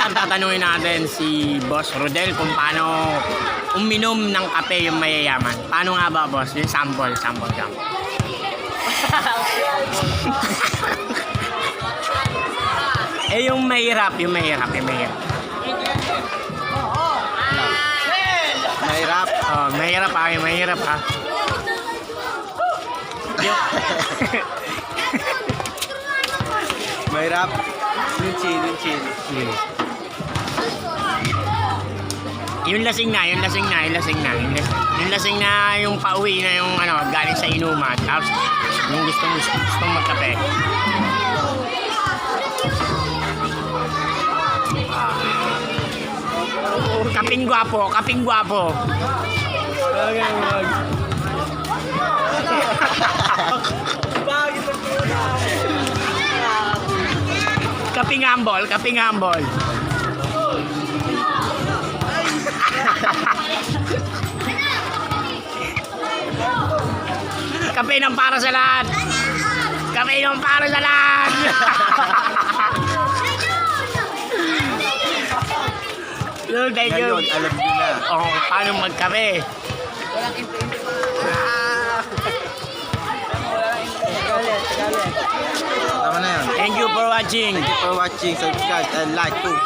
Minsan tatanungin natin si Boss Rodel kung paano uminom ng kape yung mayayaman. Paano nga ba, boss? Yung sample. Yung mahirap. Mahirap. Oh, mahirap ha. Mahirap. Lunchi. Yung lasing na, yung lasing na yung pauwi na yung galing sa inuman. Tapos yung gustong magkape. Kaping gwapo. Kaping humble. Kape ng para sa lahat. Thank you. Ngayon, alam niyo na. Oh, paano magkape? Tama na yan. Thank you for watching. Thank you for watching. Subscribe and like. Cool.